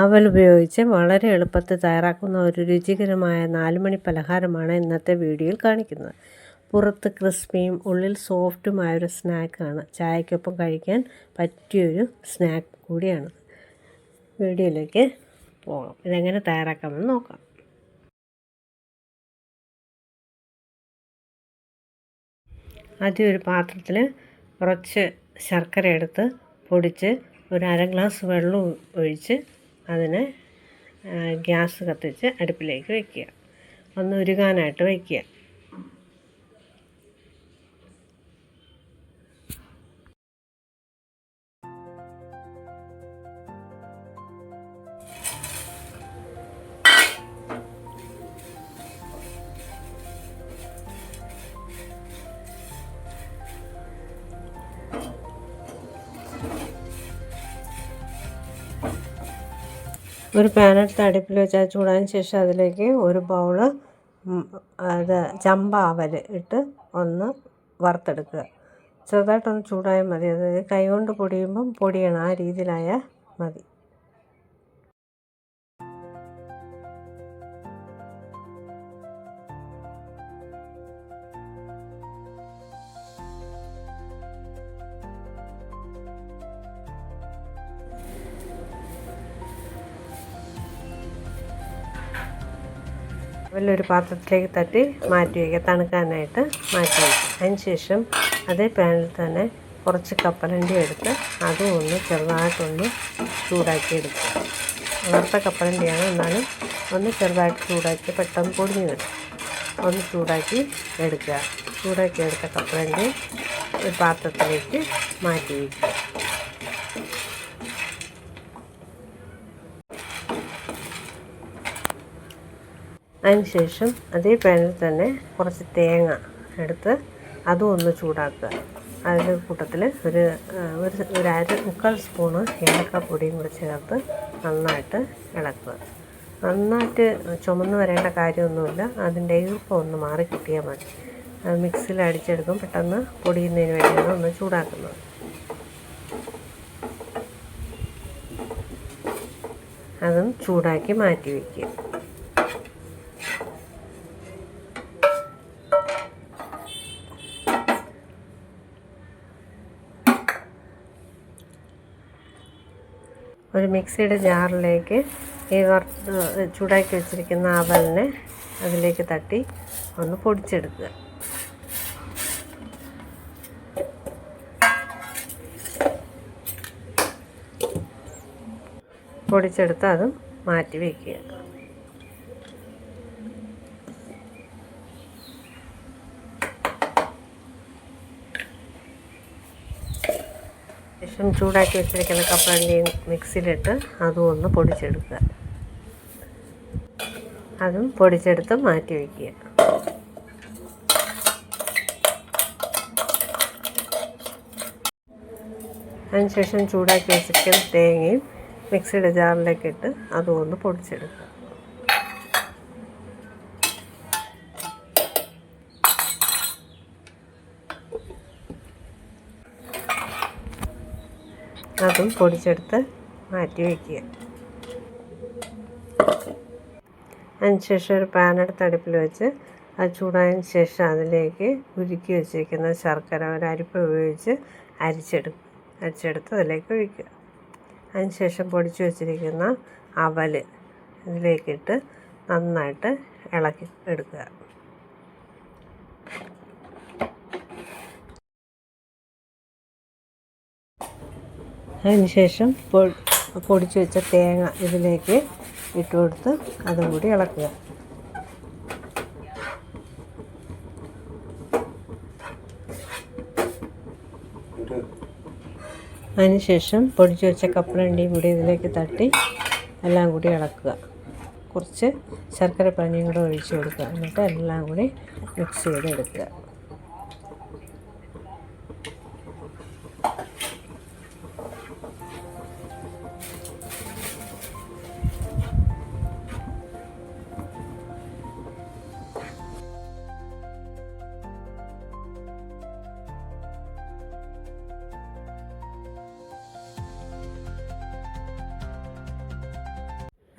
അവൽ ഉപയോഗിച്ച് വളരെ എളുപ്പത്തിൽ തയ്യാറാക്കുന്ന ഒരു രുചികരമായ 4 മണി പലഹാരമാണ് ഇന്നത്തെ വീഡിയോയിൽ കാണിക്കുന്നത്. പുറത്ത് ക്രിസ്പിയും ഉള്ളിൽ സോഫ്റ്റുമായൊരു സ്നാക്കാണ്. ചായക്കൊപ്പം കഴിക്കാൻ പറ്റിയൊരു സ്നാക്ക് കൂടിയാണ്. വീഡിയോയിലേക്ക് പോകാം. ഇതെങ്ങനെ തയ്യാറാക്കാമെന്ന് നോക്കാം. ആദ്യം ഒരു പാത്രത്തിൽ കുറച്ച് ശർക്കര എടുത്ത് പൊടിച്ച് ഒരു അര ഗ്ലാസ് വെള്ളം ഒഴിച്ച് അതിനെ ഗ്യാസ് കത്തിച്ച് അടുപ്പിലേക്ക് വയ്ക്കുക. ഒന്ന് ഉരുകാനായിട്ട് വയ്ക്കുക. ഒരു പാനെടുത്ത് അടുപ്പിൽ വെച്ച് അത് ചൂടായതിന് ശേഷം അതിലേക്ക് ഒരു ബൗള് ചമ്പ അവൽ ഇട്ട് ഒന്ന് വറുത്തെടുക്കുക. ചെറുതായിട്ടൊന്ന് ചൂടായാൽ മതി. അതായത് കൈകൊണ്ട് പൊടിയുമ്പം പൊടിയണം, ആ രീതിയിലായാൽ മതി. ഒരു പാത്രത്തിലേക്ക് തട്ടി മാറ്റി വയ്ക്കുക, തണുക്കാനായിട്ട് മാറ്റി വയ്ക്കുക. അതിന് ശേഷം അതേ പാനിൽ തന്നെ കുറച്ച് കപ്പലണ്ടി എടുത്ത് അതും ഒന്ന് ചെറുതായിട്ടൊന്ന് ചൂടാക്കി എടുക്കുക. വറുത്ത കപ്പലണ്ടിയാണ്, എന്നാലും ഒന്ന് ചെറുതായിട്ട് ചൂടാക്കി പെട്ടെന്ന് പൊടിഞ്ഞ് വരും. ഒന്ന് ചൂടാക്കി എടുക്കുക. ചൂടാക്കി എടുത്ത കപ്പലണ്ടി ഒരു പാത്രത്തിലേക്ക് മാറ്റി വയ്ക്കുക. അതിനുശേഷം അതേ പാനിൽ തന്നെ കുറച്ച് തേങ്ങ എടുത്ത് അതും ഒന്ന് ചൂടാക്കുക. അതിൻ്റെ കൂട്ടത്തിൽ ഒരു മുക്കാൽ സ്പൂണ് ഏലക്കാപ്പൊടിയും കൂടി ചേർത്ത് നന്നായിട്ട് ഇളക്കുക. നന്നായിട്ട് ചുമന്ന് വരേണ്ട കാര്യമൊന്നുമില്ല, അതിൻ്റെ ഈർപ്പം ഒന്ന് മാറി കിട്ടിയാൽ മതി. അത് മിക്സിയിൽ അടിച്ചെടുക്കും, പെട്ടെന്ന് പൊടിയുന്നതിന് വേണ്ടിയാണ് ഒന്ന് ചൂടാക്കുന്നത്. അതും ചൂടാക്കി മാറ്റി വയ്ക്കുക. ഒരു മിക്സിയുടെ ജാറിലേക്ക് ഈ ചൂടാക്കി വെച്ചിരിക്കുന്ന അവലിനെ അതിലേക്ക് തട്ടി ഒന്ന് പൊടിച്ചെടുക്കുക. പൊടിച്ചെടുത്ത് അതും മാറ്റി വയ്ക്കുക. ശേഷം ചൂടാക്കി വെച്ചിരിക്കുന്ന കപ്പലണ്ടിയും മിക്സിയിലിട്ട് അതും ഒന്ന് പൊടിച്ചെടുക്കുക. അതും പൊടിച്ചെടുത്ത് മാറ്റി വയ്ക്കുക. അതിനുശേഷം ചൂടാക്കി വെച്ചിരിക്കുന്ന തേങ്ങയും മിക്സിയുടെ ജാറിലേക്ക് ഇട്ട് അതും ഒന്ന് പൊടിച്ചെടുക്കുക. അതും പൊടിച്ചെടുത്ത് മാറ്റി വയ്ക്കുക. അതിനുശേഷം ഒരു പാനെടുത്ത് അടുപ്പിൽ വെച്ച് അത് ചൂടായതിന് ശേഷം അതിലേക്ക് ഉരുക്കി വെച്ചിരിക്കുന്ന ശർക്കര ഒരു അരിപ്പ ഉപയോഗിച്ച് അരിച്ചെടുത്ത് അതിലേക്ക് ഒഴിക്കുക. അതിനുശേഷം പൊടിച്ചു വെച്ചിരിക്കുന്ന അവൽ ഇതിലേക്കിട്ട് നന്നായിട്ട് ഇളക്കി എടുക്കുക. അതിനുശേഷം പൊടിച്ചു വെച്ച തേങ്ങ ഇതിലേക്ക് ഇട്ട് കൊടുത്ത് അതും കൂടി ഇളക്കുക. അതിനുശേഷം പൊടിച്ചു വെച്ച കപ്പലണ്ടിയും കൂടി ഇതിലേക്ക് തട്ടി എല്ലാം കൂടി ഇളക്കുക. കുറച്ച് ശർക്കര പാനിയും കൂടെ ഒഴിച്ച് കൊടുക്കുക. എന്നിട്ട് എല്ലാം കൂടി മിക്സ് ചെയ്തെടുക്കുക.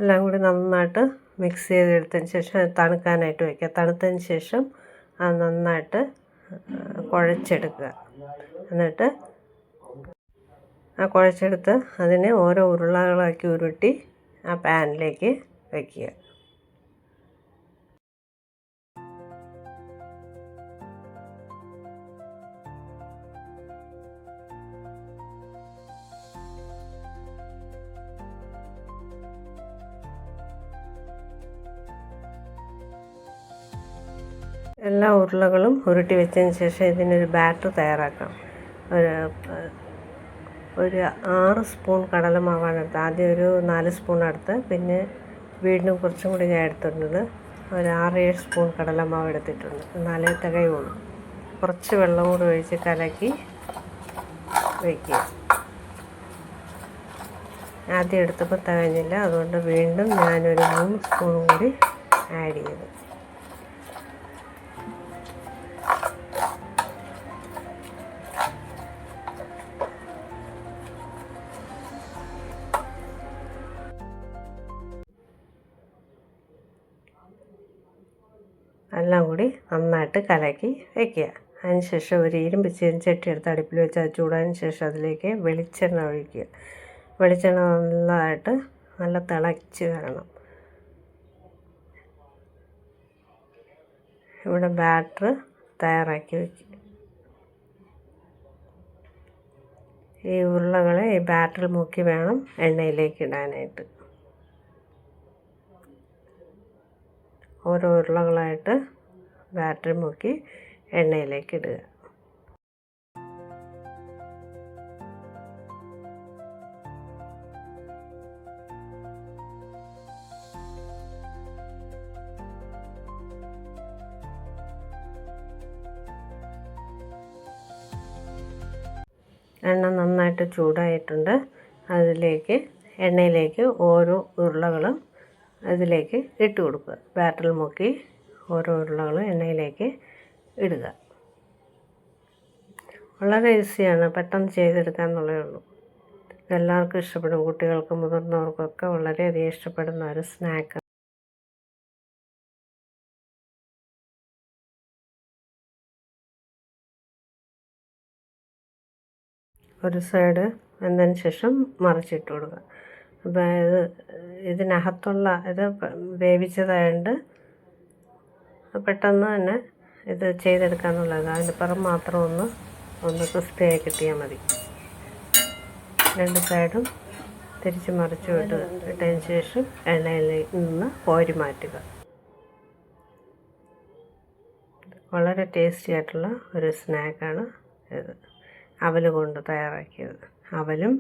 എല്ലാം കൂടി നന്നായിട്ട് മിക്സ് ചെയ്തെടുത്തതിന് ശേഷം തണുക്കാനായിട്ട് വയ്ക്കുക. തണുത്തതിന് ശേഷം അത് നന്നായിട്ട് കുഴച്ചെടുക്കുക. എന്നിട്ട് ആ കുഴച്ചെടുത്ത് അതിനെ ഓരോ ഉരുളകളാക്കി ഉരുട്ടി ആ പാനിലേക്ക് വയ്ക്കുക. എല്ലാ ഉരുളകളും ഉരുട്ടി വെച്ചതിന് ശേഷം ഇതിനൊരു ബാറ്റർ തയ്യാറാക്കാം. ഒരു 6 സ്പൂൺ കടലമാവാണ് എടുത്തത്. ആദ്യം ഒരു 4 സ്പൂൺ എടുത്ത്, പിന്നെ വീണ്ടും കുറച്ചും കൂടി ഞാൻ എടുത്തിട്ടുണ്ട്. ഒരു 6-7 സ്പൂൺ കടലമാവ് എടുത്തിട്ടുണ്ട്. എന്നാലേ തികയുള്ളൂ. കുറച്ച് വെള്ളം കൂടി ഒഴിച്ച് കലക്കി വയ്ക്കുക. ആദ്യം എടുത്തപ്പോൾ തികഞ്ഞില്ല, അതുകൊണ്ട് വീണ്ടും ഞാനൊരു 3 സ്പൂൺ കൂടി ആഡ് ചെയ്തു. എല്ലാം കൂടി നന്നായിട്ട് കലക്കി വയ്ക്കുക. അതിന് ശേഷം ഒരു ഇരുമ്പ് ചീനച്ചട്ടി എടുത്ത് അടുപ്പിൽ വെച്ച് അത് ചൂടായതിന് ശേഷം അതിലേക്ക് വെളിച്ചെണ്ണ ഒഴിക്കുക. വെളിച്ചെണ്ണ നല്ലതായിട്ട് നല്ല തിളച്ച് വരണം. ഇവിടെ ബാറ്റർ തയ്യാറാക്കി വയ്ക്കുക. ഈ ഉരുളകളെ ഈ ബാറ്ററിൽ മുക്കി വേണം എണ്ണയിലേക്ക് ഇടാനായിട്ട്. ഓരോ ഉരുളകളായിട്ട് ബാറ്ററി മുക്കി എണ്ണയിലേക്ക് ഇടുക. എണ്ണ നന്നായിട്ട് ചൂടായിട്ടുണ്ട്. അതിലേക്ക് എണ്ണയിലേക്ക് ഓരോ ഉരുളകളും അതിലേക്ക് ഇട്ട് കൊടുക്കുക. ബാറ്ററിൽ മുക്കി ഓരോ ഉരുളകളും എണ്ണയിലേക്ക് ഇടുക. വളരെ ഈസിയാണ്, പെട്ടെന്ന് ചെയ്തെടുക്കാമെന്നുള്ളേ ഉള്ളൂ. എല്ലാവർക്കും ഇഷ്ടപ്പെടും. കുട്ടികൾക്കും മുതിർന്നവർക്കൊക്കെ വളരെയധികം ഇഷ്ടപ്പെടുന്ന ഒരു സ്നാക്ക്. ഒരു സൈഡ് വെന്തതിന് ശേഷം മറിച്ചിട്ട് കൊടുക്കുക. അപ്പോൾ ഇതിനകത്തുള്ള ഇത് വേവിച്ചതായതുകൊണ്ട് പെട്ടെന്ന് തന്നെ ഇത് ചെയ്തെടുക്കാമെന്നുള്ളത്. അതിൻ്റെ പുറം മാത്രം ഒന്ന് ക്രിസ്പിയായി കിട്ടിയാൽ മതി. 2 സൈഡും തിരിച്ച് മറിച്ച് ഇട്ടതിന് ശേഷം എണ്ണയിൽ നിന്ന് കോരി മാറ്റുക. വളരെ ടേസ്റ്റി ആയിട്ടുള്ള ഒരു സ്നാക്കാണ് ഇത്. അവൽ കൊണ്ട് തയ്യാറാക്കിയത്. അവലും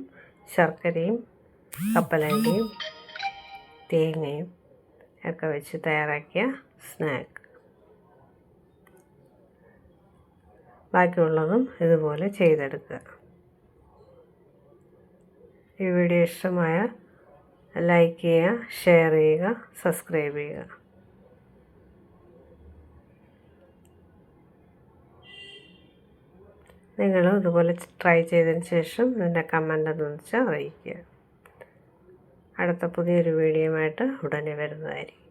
ശർക്കരയും കപ്പലണ്ടിയും തേങ്ങയും ഒക്കെ വെച്ച് തയ്യാറാക്കിയ സ്നാക്ക്. ബാക്കിയുള്ളതും ഇതുപോലെ ചെയ്തെടുക്കുക. ഈ വീഡിയോ ഇഷ്ടമായ ലൈക്ക് ചെയ്യുക, ഷെയർ ചെയ്യുക, സബ്സ്ക്രൈബ് ചെയ്യുക. നിങ്ങളും ഇതുപോലെ ട്രൈ ചെയ്തതിന് ശേഷം ഇതിൻ്റെ കമൻ്റ് എന്ന് വെച്ചാൽ അറിയിക്കുക. അടുത്ത പുതിയൊരു വീഡിയോയുമായിട്ട് ഉടനെ വരുന്നതായിരിക്കും.